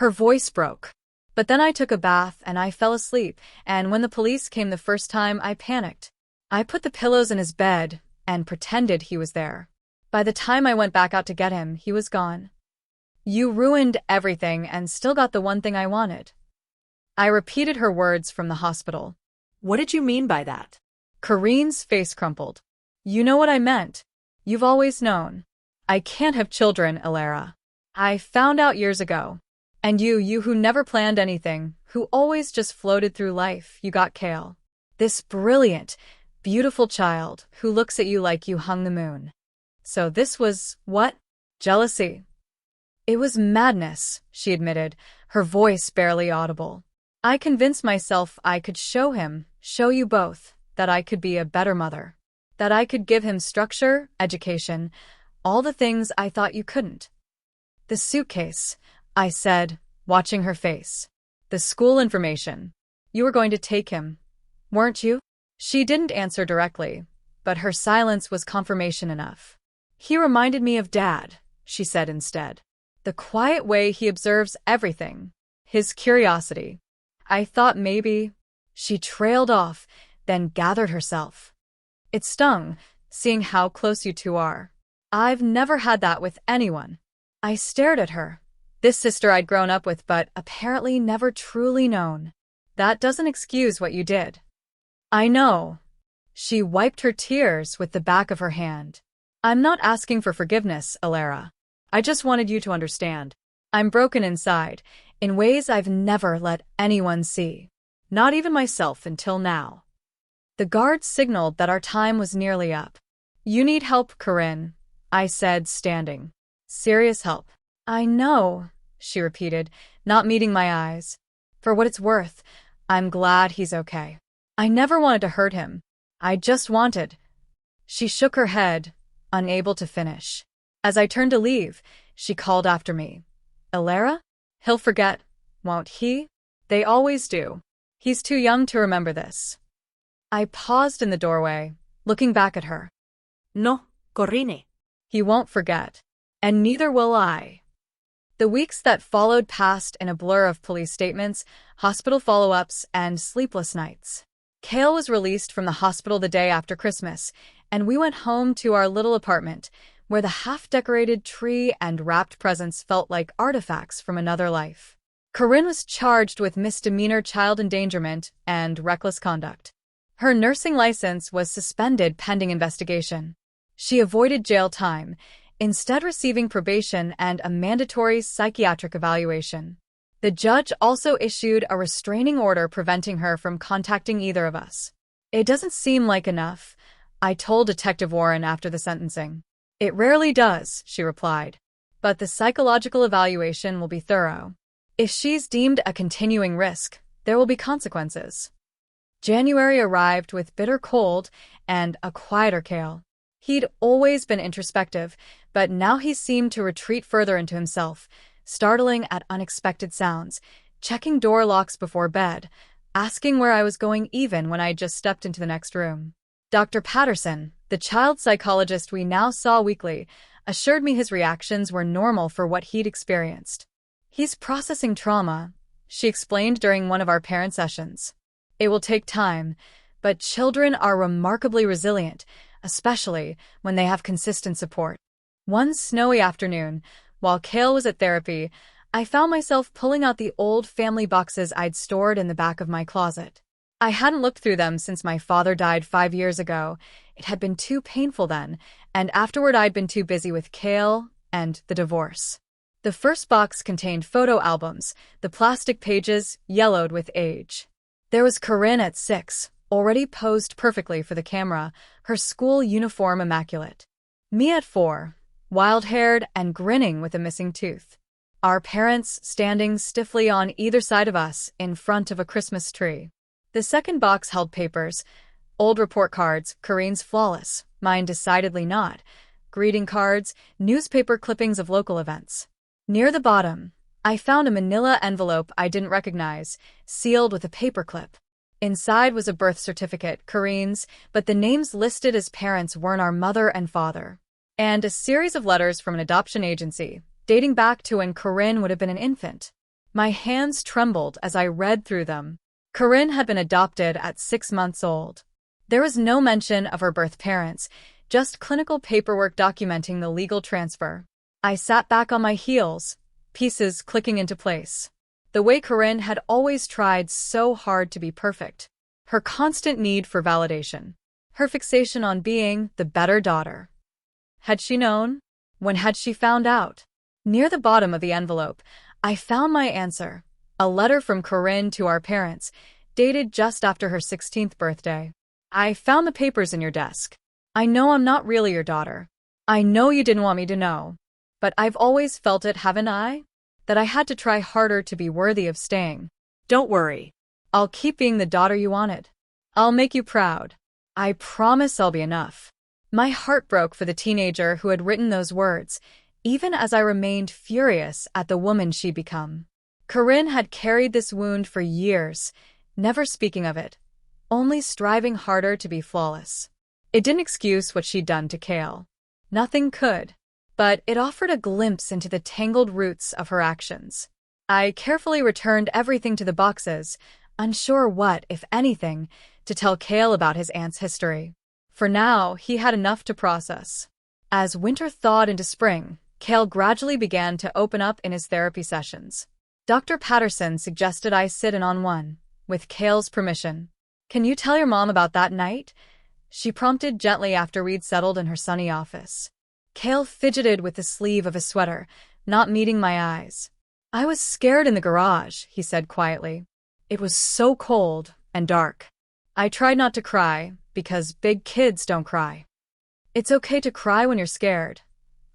Her voice broke. But then I took a bath and I fell asleep, and when the police came the first time, I panicked. I put the pillows in his bed and pretended he was there. By the time I went back out to get him, he was gone. You ruined everything and still got the one thing I wanted. I repeated her words from the hospital. What did you mean by that? Corrine's face crumpled. You know what I meant. You've always known. I can't have children, Valera. I found out years ago. And you who never planned anything, who always just floated through life, you got Kale. This brilliant, beautiful child who looks at you like you hung the moon. So this was, what? Jealousy. It was madness, she admitted, her voice barely audible. I convinced myself I could show him, show you both, that I could be a better mother. That I could give him structure, education, all the things I thought you couldn't. The suitcase, I said, watching her face. The school information. You were going to take him, weren't you? She didn't answer directly, but her silence was confirmation enough. He reminded me of Dad, she said instead. The quiet way he observes everything. His curiosity. I thought maybe. She trailed off, then gathered herself. It stung, seeing how close you two are. I've never had that with anyone. I stared at her. This sister I'd grown up with but apparently never truly known. That doesn't excuse what you did. I know. She wiped her tears with the back of her hand. I'm not asking for forgiveness, Valera. I just wanted you to understand. I'm broken inside, in ways I've never let anyone see. Not even myself until now. The guard signaled that our time was nearly up. You need help, Corrine, I said, standing. Serious help. I know, she repeated, not meeting my eyes. For what it's worth, I'm glad he's okay. I never wanted to hurt him. I just wanted. She shook her head, unable to finish. As I turned to leave, she called after me. Valera? He'll forget, won't he? They always do. He's too young to remember this. I paused in the doorway, looking back at her. No, Corrine. He won't forget. And neither will I. The weeks that followed passed in a blur of police statements, hospital follow-ups, and sleepless nights. Kale was released from the hospital the day after Christmas, and we went home to our little apartment, where the half-decorated tree and wrapped presents felt like artifacts from another life. Corrine was charged with misdemeanor child endangerment and reckless conduct. Her nursing license was suspended pending investigation. She avoided jail time, instead receiving probation and a mandatory psychiatric evaluation. The judge also issued a restraining order preventing her from contacting either of us. It doesn't seem like enough, I told Detective Warren after the sentencing. It rarely does, she replied. But the psychological evaluation will be thorough. If she's deemed a continuing risk, there will be consequences. January arrived with bitter cold and a quieter Kale. He'd always been introspective, but now he seemed to retreat further into himself, startling at unexpected sounds, checking door locks before bed, asking where I was going even when I just stepped into the next room. Dr. Patterson, the child psychologist we now saw weekly, assured me his reactions were normal for what he'd experienced. He's processing trauma, she explained during one of our parent sessions. It will take time, but children are remarkably resilient, especially when they have consistent support. One snowy afternoon, while Kale was at therapy, I found myself pulling out the old family boxes I'd stored in the back of my closet. I hadn't looked through them since my father died 5 years ago. It had been too painful then, and afterward I'd been too busy with Kale and the divorce. The first box contained photo albums, the plastic pages yellowed with age. There was Corrine at 6, already posed perfectly for the camera, her school uniform immaculate. Me at 4, wild-haired and grinning with a missing tooth. Our parents standing stiffly on either side of us in front of a Christmas tree. The second box held papers, old report cards, Corrine's flawless, mine decidedly not, greeting cards, newspaper clippings of local events. Near the bottom, I found a manila envelope I didn't recognize, sealed with a paperclip. Inside was a birth certificate, Corrine's, but the names listed as parents weren't our mother and father. And a series of letters from an adoption agency, dating back to when Corrine would have been an infant. My hands trembled as I read through them. Corrine had been adopted at 6 months old. There was no mention of her birth parents, just clinical paperwork documenting the legal transfer. I sat back on my heels, pieces clicking into place. The way Corrine had always tried so hard to be perfect. Her constant need for validation. Her fixation on being the better daughter. Had she known? When had she found out? Near the bottom of the envelope, I found my answer. A letter from Corrine to our parents, dated just after her 16th birthday. I found the papers in your desk. I know I'm not really your daughter. I know you didn't want me to know. But I've always felt it, haven't I? That I had to try harder to be worthy of staying. Don't worry. I'll keep being the daughter you wanted. I'll make you proud. I promise I'll be enough. My heart broke for the teenager who had written those words, even as I remained furious at the woman she'd become. Corrine had carried this wound for years, never speaking of it, only striving harder to be flawless. It didn't excuse what she'd done to Kale. Nothing could, but it offered a glimpse into the tangled roots of her actions. I carefully returned everything to the boxes, unsure what, if anything, to tell Kale about his aunt's history. For now, he had enough to process. As winter thawed into spring, Kale gradually began to open up in his therapy sessions. Dr. Patterson suggested I sit in on one, with Kale's permission. Can you tell your mom about that night? She prompted gently after we'd settled in her sunny office. Kale fidgeted with the sleeve of his sweater, not meeting my eyes. I was scared in the garage, he said quietly. It was so cold and dark. I tried not to cry, because big kids don't cry. It's okay to cry when you're scared,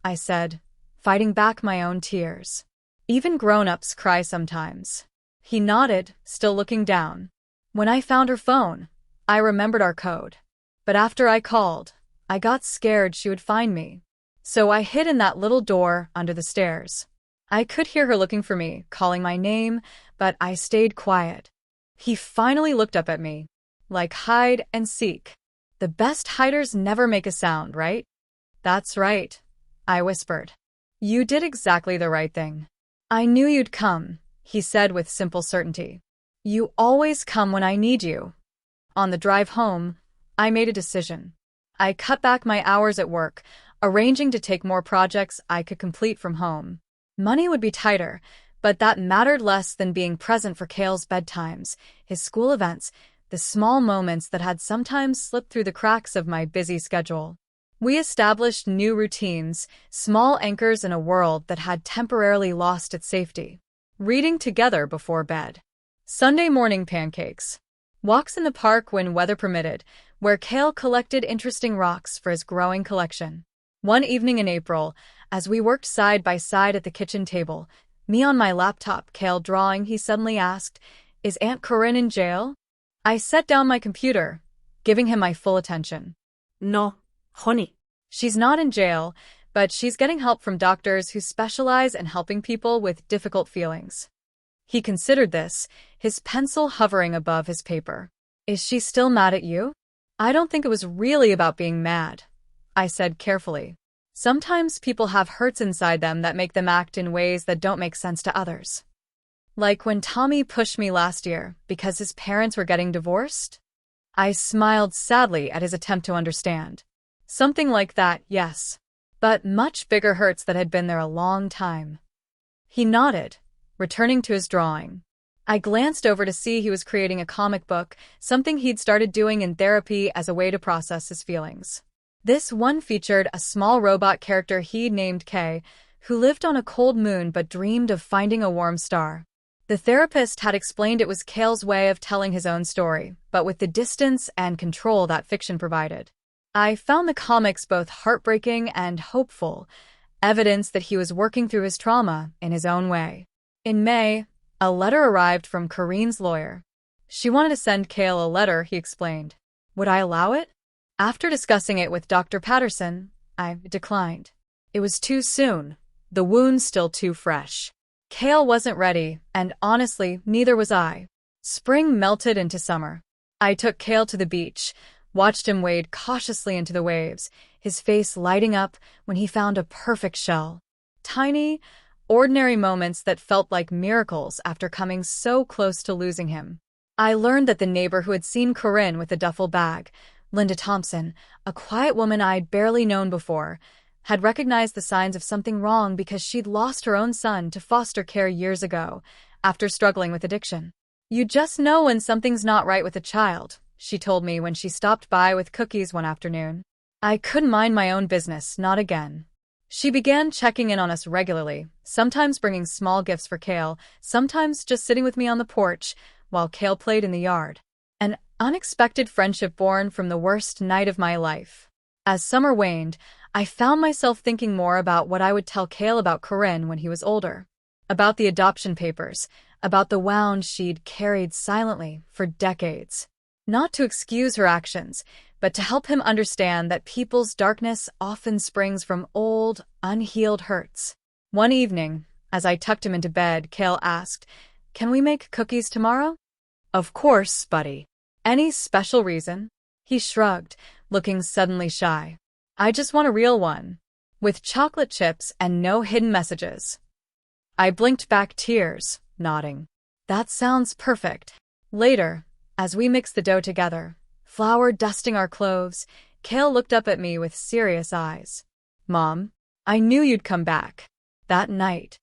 I said, fighting back my own tears. Even grown-ups cry sometimes. He nodded, still looking down. When I found her phone, I remembered our code. But after I called, I got scared she would find me. So I hid in that little door under the stairs. I could hear her looking for me, calling my name, but I stayed quiet. He finally looked up at me, like hide and seek. The best hiders never make a sound, right? That's right, I whispered. You did exactly the right thing. I knew you'd come, he said with simple certainty. You always come when I need you. On the drive home, I made a decision. I cut back my hours at work, arranging to take more projects I could complete from home. Money would be tighter, but that mattered less than being present for Kale's bedtimes, his school events, the small moments that had sometimes slipped through the cracks of my busy schedule. We established new routines, small anchors in a world that had temporarily lost its safety. Reading together before bed. Sunday morning pancakes. Walks in the park when weather permitted, where Kale collected interesting rocks for his growing collection. One evening in April, as we worked side by side at the kitchen table, me on my laptop, Kale drawing, he suddenly asked, "Is Aunt Corrine in jail?" I set down my computer, giving him my full attention. No, honey. She's not in jail, but she's getting help from doctors who specialize in helping people with difficult feelings. He considered this, his pencil hovering above his paper. Is she still mad at you? I don't think it was really about being mad, I said carefully. Sometimes people have hurts inside them that make them act in ways that don't make sense to others. Like when Tommy pushed me last year because his parents were getting divorced? I smiled sadly at his attempt to understand. Something like that, yes. But much bigger hurts that had been there a long time. He nodded, returning to his drawing. I glanced over to see he was creating a comic book, something he'd started doing in therapy as a way to process his feelings. This one featured a small robot character he'd named Kale, who lived on a cold moon but dreamed of finding a warm star. The therapist had explained it was Kale's way of telling his own story, but with the distance and control that fiction provided. I found the comics both heartbreaking and hopeful, evidence that he was working through his trauma in his own way. In May, a letter arrived from Corrine's lawyer. She wanted to send Kale a letter, he explained. Would I allow it? After discussing it with Dr. Patterson, I declined. It was too soon, the wound's still too fresh. Kale wasn't ready, and honestly, neither was I. Spring melted into summer. I took Kale to the beach, watched him wade cautiously into the waves, his face lighting up when he found a perfect shell. Tiny, ordinary moments that felt like miracles after coming so close to losing him. I learned that the neighbor who had seen Corrine with the duffel bag, Linda Thompson, a quiet woman I'd barely known before, had recognized the signs of something wrong because she'd lost her own son to foster care years ago, after struggling with addiction. You just know when something's not right with a child, she told me when she stopped by with cookies one afternoon. I couldn't mind my own business, not again. She began checking in on us regularly, sometimes bringing small gifts for Kale, sometimes just sitting with me on the porch while Kale played in the yard. An unexpected friendship born from the worst night of my life. As summer waned, I found myself thinking more about what I would tell Kale about Corrine when he was older. About the adoption papers, about the wound she'd carried silently for decades. Not to excuse her actions, but to help him understand that people's darkness often springs from old, unhealed hurts. One evening, as I tucked him into bed, Kale asked, "Can we make cookies tomorrow?" "Of course, buddy." "Any special reason?" He shrugged, looking suddenly shy. "I just want a real one. With chocolate chips and no hidden messages." I blinked back tears, nodding. "That sounds perfect." Later, as we mixed the dough together, flour dusting our cloves, Kale looked up at me with serious eyes. "Mom, I knew you'd come back." That night.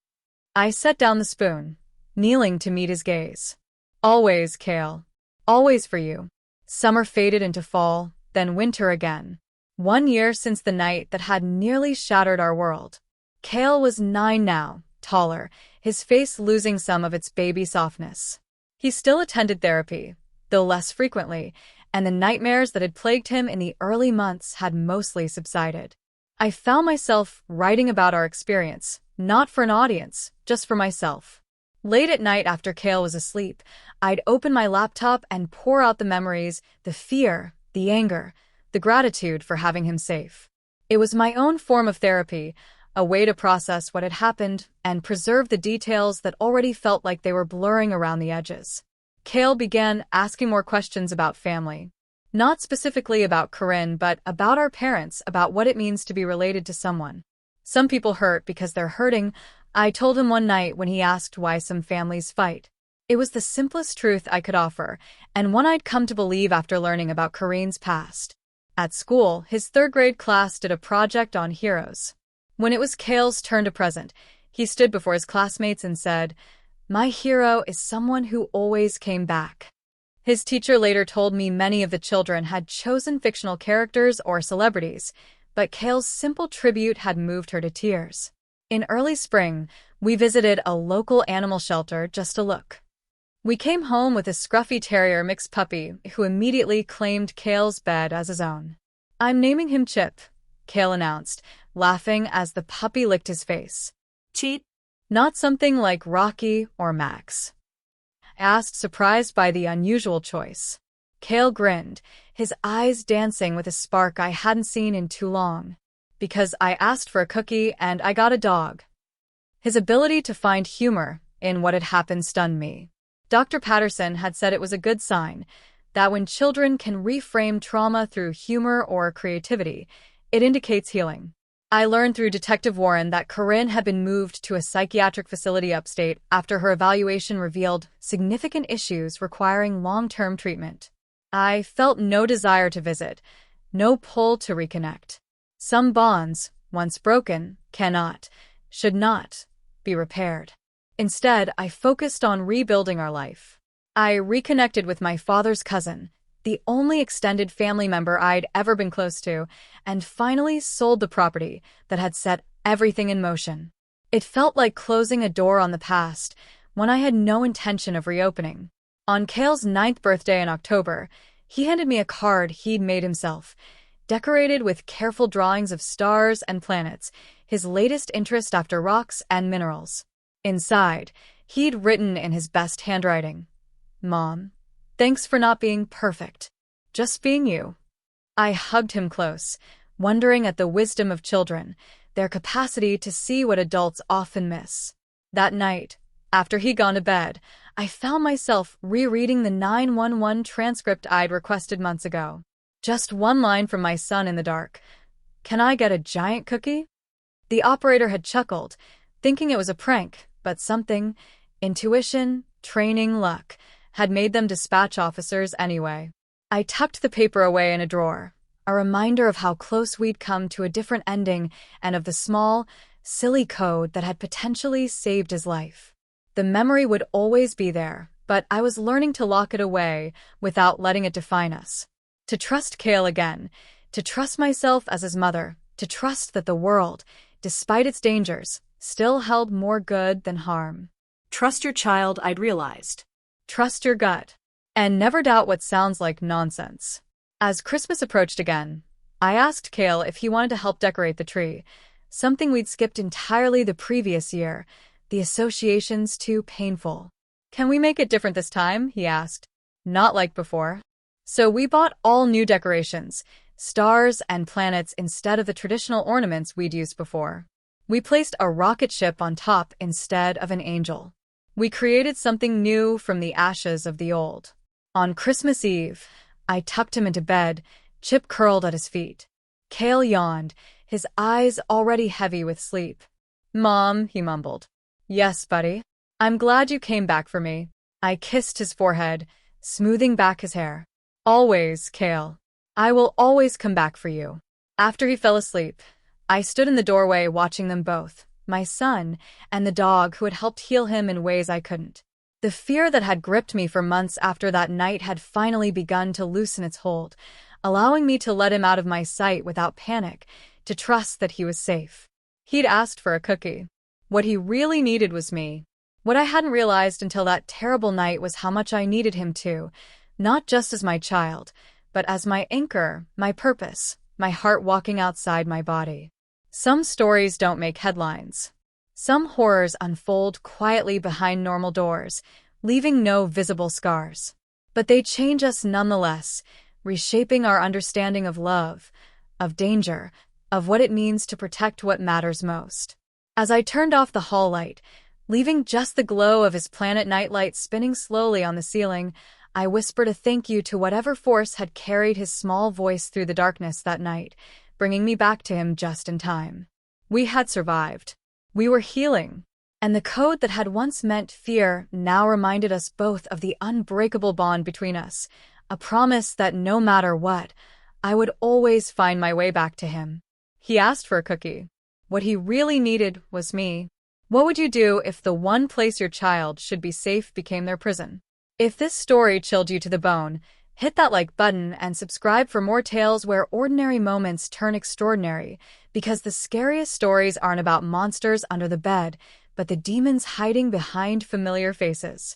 I set down the spoon, kneeling to meet his gaze. "Always, Kale. Always for you." Summer faded into fall, then winter again. 1 year since the night that had nearly shattered our world. Kale was 9 now, taller, his face losing some of its baby softness. He still attended therapy, though less frequently, and the nightmares that had plagued him in the early months had mostly subsided. I found myself writing about our experience, not for an audience, just for myself. Late at night after Kale was asleep, I'd open my laptop and pour out the memories, the fear, the anger, the gratitude for having him safe. It was my own form of therapy, a way to process what had happened and preserve the details that already felt like they were blurring around the edges. Kale began asking more questions about family. Not specifically about Corrine, but about our parents, about what it means to be related to someone. Some people hurt because they're hurting, I told him one night when he asked why some families fight. It was the simplest truth I could offer, and one I'd come to believe after learning about Corrine's past. At school, his third-grade class did a project on heroes. When it was Kale's turn to present, he stood before his classmates and said, "My hero is someone who always came back." His teacher later told me many of the children had chosen fictional characters or celebrities, but Kale's simple tribute had moved her to tears. In early spring, we visited a local animal shelter just to look. We came home with a scruffy terrier mixed puppy who immediately claimed Kale's bed as his own. "I'm naming him Chip," Kale announced, laughing as the puppy licked his face. Cheat? "Not something like Rocky or Max?" I asked, surprised by the unusual choice. Kale grinned, his eyes dancing with a spark I hadn't seen in too long. "Because I asked for a cookie and I got a dog." His ability to find humor in what had happened stunned me. Dr. Patterson had said it was a good sign, that when children can reframe trauma through humor or creativity, it indicates healing. I learned through Detective Warren that Corrine had been moved to a psychiatric facility upstate after her evaluation revealed significant issues requiring long-term treatment. I felt no desire to visit, no pull to reconnect. Some bonds, once broken, should not, be repaired. Instead, I focused on rebuilding our life. I reconnected with my father's cousin, the only extended family member I'd ever been close to, and finally sold the property that had set everything in motion. It felt like closing a door on the past, one I had no intention of reopening. On Kale's 9th birthday in October, he handed me a card he'd made himself, decorated with careful drawings of stars and planets, his latest interest after rocks and minerals. Inside, he'd written in his best handwriting, "Mom, thanks for not being perfect, just being you." I hugged him close, wondering at the wisdom of children, their capacity to see what adults often miss. That night, after he'd gone to bed, I found myself rereading the 911 transcript I'd requested months ago. Just one line from my son in the dark. "Can I get a giant cookie?" The operator had chuckled, thinking it was a prank, but something, intuition, training, luck, had made them dispatch officers anyway. I tucked the paper away in a drawer, a reminder of how close we'd come to a different ending and of the small, silly code that had potentially saved his life. The memory would always be there, but I was learning to lock it away without letting it define us. To trust Kale again, to trust myself as his mother, to trust that the world, despite its dangers, still held more good than harm. Trust your child, I'd realized. Trust your gut. And never doubt what sounds like nonsense. As Christmas approached again, I asked Kale if he wanted to help decorate the tree, something we'd skipped entirely the previous year, the associations too painful. "Can we make it different this time?" he asked. "Not like before." So we bought all new decorations, stars and planets instead of the traditional ornaments we'd used before. We placed a rocket ship on top instead of an angel. We created something new from the ashes of the old. On Christmas Eve, I tucked him into bed, Chip curled at his feet. Kale yawned, his eyes already heavy with sleep. "Mom," he mumbled. "Yes, buddy. I'm glad you came back for me." I kissed his forehead, smoothing back his hair. "Always, Kale. I will always come back for you." After he fell asleep, I stood in the doorway watching them both, my son and the dog who had helped heal him in ways I couldn't. The fear that had gripped me for months after that night had finally begun to loosen its hold, allowing me to let him out of my sight without panic, to trust that he was safe. He'd asked for a cookie. What he really needed was me. What I hadn't realized until that terrible night was how much I needed him too, not just as my child, but as my anchor, my purpose, my heart walking outside my body. Some stories don't make headlines. Some horrors unfold quietly behind normal doors, leaving no visible scars. But they change us nonetheless, reshaping our understanding of love, of danger, of what it means to protect what matters most. As I turned off the hall light, leaving just the glow of his planet nightlight spinning slowly on the ceiling, I whispered a thank you to whatever force had carried his small voice through the darkness that night, bringing me back to him just in time. We had survived. We were healing. And the code that had once meant fear now reminded us both of the unbreakable bond between us, a promise that no matter what, I would always find my way back to him. He asked for a cookie. What he really needed was me. What would you do if the one place your child should be safe became their prison? If this story chilled you to the bone, hit that like button and subscribe for more tales where ordinary moments turn extraordinary, because the scariest stories aren't about monsters under the bed, but the demons hiding behind familiar faces.